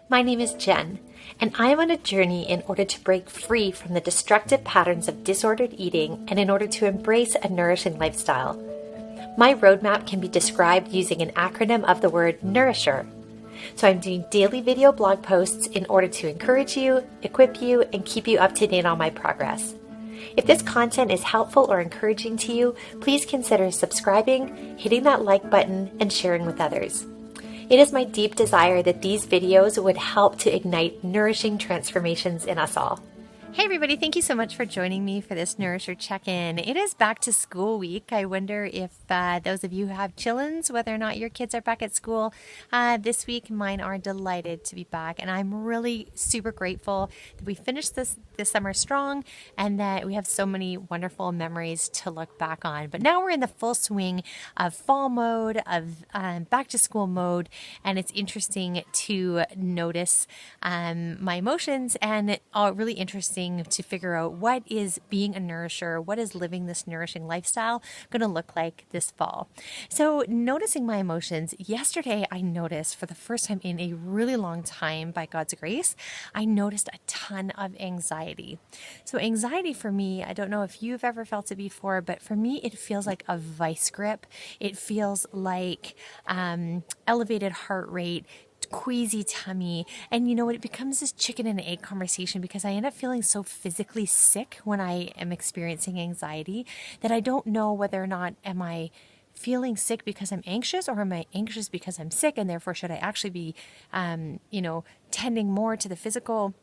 My name is Jen, and I am on a journey in order to break free from the destructive patterns of disordered eating and in order to embrace a nourishing lifestyle. My roadmap can be described using an acronym of the word Nourisher. So I'm doing daily video blog posts in order to encourage you, equip you, and keep you up to date on my progress. If this content is helpful or encouraging to you, please consider subscribing, hitting that like button, and sharing with others. It is my deep desire that these videos would help to ignite nourishing transformations in us all. Hey everybody, thank you so much for joining me for this Nourisher Check-In. It is back to school week. I wonder if those of you who have chillins, whether or not your kids are back at school this week. Mine are delighted to be back, and I'm really super grateful that we finished this summer strong and that we have so many wonderful memories to look back on. But now we're in the full swing of fall mode, of back to school mode, and it's interesting to notice my emotions, and it's really interesting to figure out what is being a nourisher, what is living this nourishing lifestyle going to look like this fall. So noticing my emotions, yesterday I noticed for the first time in a really long time, by God's grace, I noticed a ton of anxiety. So anxiety for me, I don't know if you've ever felt it before, but for me it feels like a vice grip. It feels like elevated heart rate, queasy tummy, and you know what, it becomes this chicken and egg conversation because I end up feeling so physically sick when I am experiencing anxiety that I don't know whether or not am I feeling sick because I'm anxious, or am I anxious because I'm sick, and therefore should I actually be tending more to the physical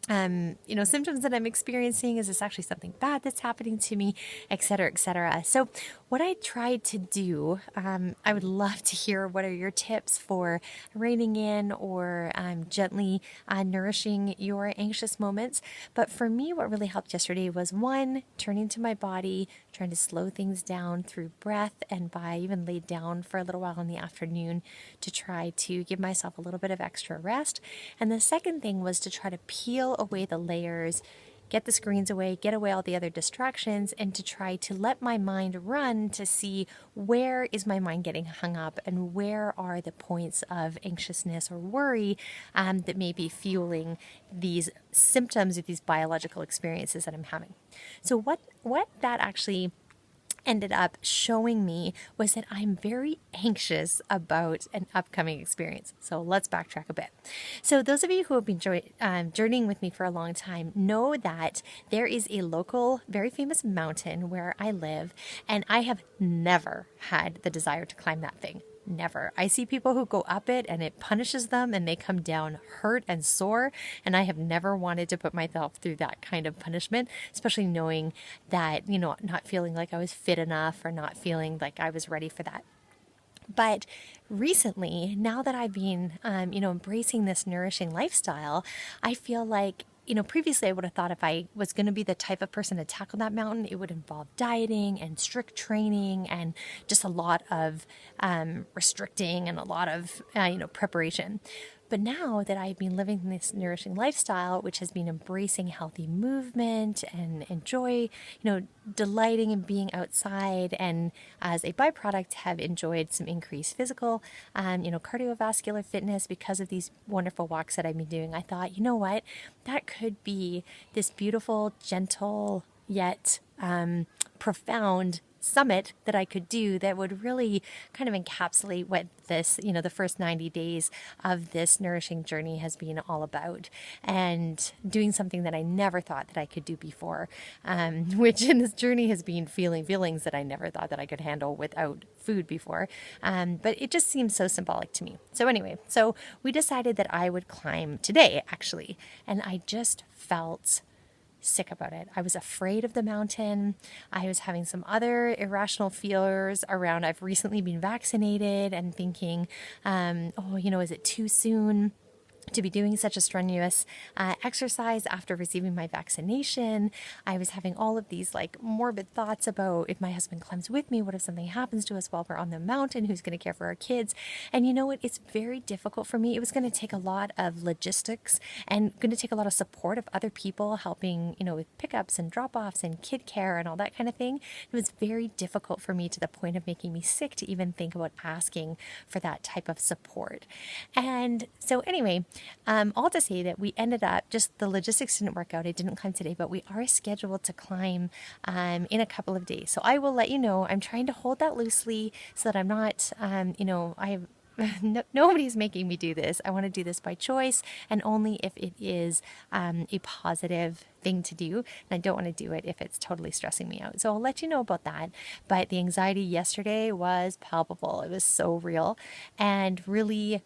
symptoms that I'm experiencing? Is this actually something bad that's happening to me, et cetera, et cetera. So what I tried to do, I would love to hear what are your tips for reining in or gently nourishing your anxious moments. But for me, what really helped yesterday was, one, turning to my body, trying to slow things down through breath, and by even laid down for a little while in the afternoon to try to give myself a little bit of extra rest. And the second thing was to try to peel away the layers, get the screens away, get away all the other distractions, and to try to let my mind run to see where is my mind getting hung up and where are the points of anxiousness or worry that may be fueling these symptoms of these biological experiences that I'm having. So what that actually ended up showing me was that I'm very anxious about an upcoming experience. So let's backtrack a bit. So those of you who have been journeying with me for a long time know that there is a local, very famous mountain where I live, and I have never had the desire to climb that thing. Never. I see people who go up it and it punishes them and they come down hurt and sore. And I have never wanted to put myself through that kind of punishment, especially knowing that, not feeling like I was fit enough or not feeling like I was ready for that. But recently, now that I've been, embracing this nourishing lifestyle, I feel like previously I would have thought if I was going to be the type of person to tackle that mountain, it would involve dieting and strict training and just a lot of restricting and a lot of, preparation. But now that I've been living this nourishing lifestyle, which has been embracing healthy movement and enjoy, delighting in being outside, and as a byproduct have enjoyed some increased physical, cardiovascular fitness because of these wonderful walks that I've been doing, I thought, you know what, that could be this beautiful, gentle, yet profound summit that I could do that would really kind of encapsulate what this, the first 90 days of this nourishing journey has been all about, and doing something that I never thought that I could do before, which in this journey has been feeling feelings that I never thought that I could handle without food before. But it just seems so symbolic to me. So anyway, so we decided that I would climb today, actually, and I just felt sick about it. I was afraid of the mountain. I was having some other irrational fears around I've recently been vaccinated and thinking, is it too soon to be doing such a strenuous exercise after receiving my vaccination. I was having all of these morbid thoughts about if my husband climbs with me, what if something happens to us while we're on the mountain, who's going to care for our kids? And you know what, it's very difficult for me. It was going to take a lot of logistics and going to take a lot of support of other people helping, with pickups and drop-offs and kid care and all that kind of thing. It was very difficult for me to the point of making me sick to even think about asking for that type of support. And so anyway, all to say that we ended up, just the logistics didn't work out. I didn't climb today, but we are scheduled to climb in a couple of days. So I will let you know. I'm trying to hold that loosely so that I'm not, nobody's making me do this. I want to do this by choice and only if it is a positive thing to do. And I don't want to do it if it's totally stressing me out. So I'll let you know about that. But the anxiety yesterday was palpable. It was so real. And really,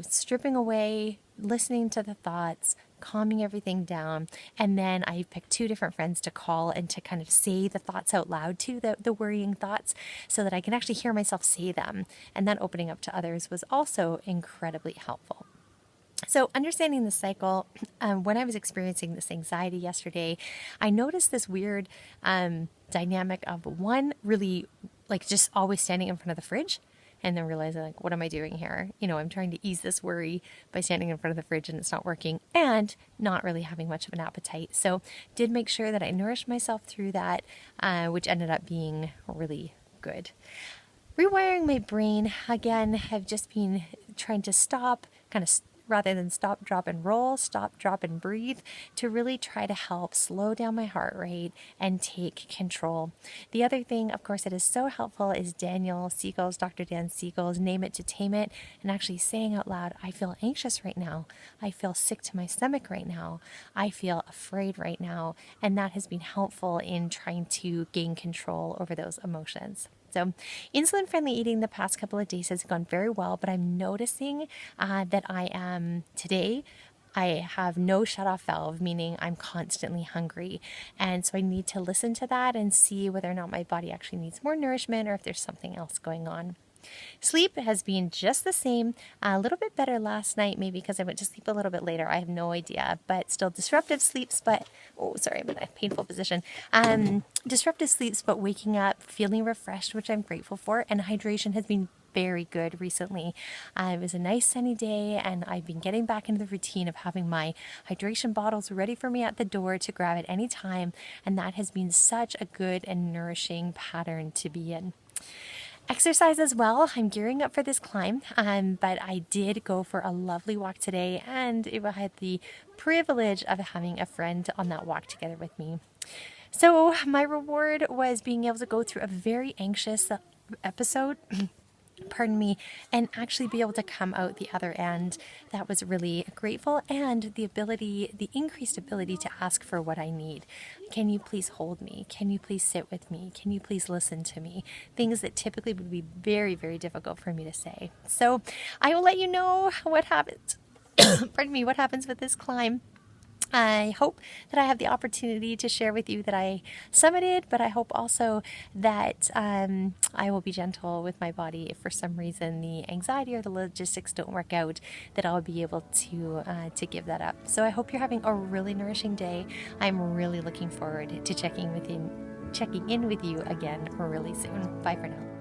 stripping away, listening to the thoughts, calming everything down. And then I picked 2 different friends to call and to kind of say the thoughts out loud to the worrying thoughts so that I can actually hear myself say them. And then opening up to others was also incredibly helpful. So understanding the cycle, when I was experiencing this anxiety yesterday, I noticed this weird dynamic of one really like just always standing in front of the fridge. And then realizing, like, what am I doing here? I'm trying to ease this worry by standing in front of the fridge and it's not working, and not really having much of an appetite. So did make sure that I nourished myself through that, which ended up being really good. Rewiring my brain, again, have just been trying to stop, rather than stop, drop, and roll, stop, drop, and breathe, to really try to help slow down my heart rate and take control. The other thing, of course, that is so helpful is Dr. Dan Siegel's Name It to Tame It, and actually saying out loud, I feel anxious right now. I feel sick to my stomach right now. I feel afraid right now. And that has been helpful in trying to gain control over those emotions. So insulin-friendly eating the past couple of days has gone very well, but I'm noticing that today I have no shut-off valve, meaning I'm constantly hungry. And so I need to listen to that and see whether or not my body actually needs more nourishment or if there's something else going on. Sleep has been just the same, a little bit better last night, maybe because I went to sleep a little bit later. I have no idea, but still disruptive sleeps, I'm in a painful position. Disruptive sleeps, but waking up feeling refreshed, which I'm grateful for. And hydration has been very good recently. It was a nice sunny day, and I've been getting back into the routine of having my hydration bottles ready for me at the door to grab at any time. And that has been such a good and nourishing pattern to be in. Exercise as well. I'm gearing up for this climb, but I did go for a lovely walk today, and I had the privilege of having a friend on that walk together with me. So my reward was being able to go through a very anxious episode and actually be able to come out the other end. That was really grateful, and the increased ability to ask for what I need. Can you please hold me? Can you please sit with me? Can you please listen to me? Things that typically would be very, very difficult for me to say. So I will let you know what happens. What happens with this climb. I hope that I have the opportunity to share with you that I summited, but I hope also that I will be gentle with my body if for some reason the anxiety or the logistics don't work out, that I'll be able to give that up. So I hope you're having a really nourishing day. I'm really looking forward to checking in with you again really soon. Bye for now.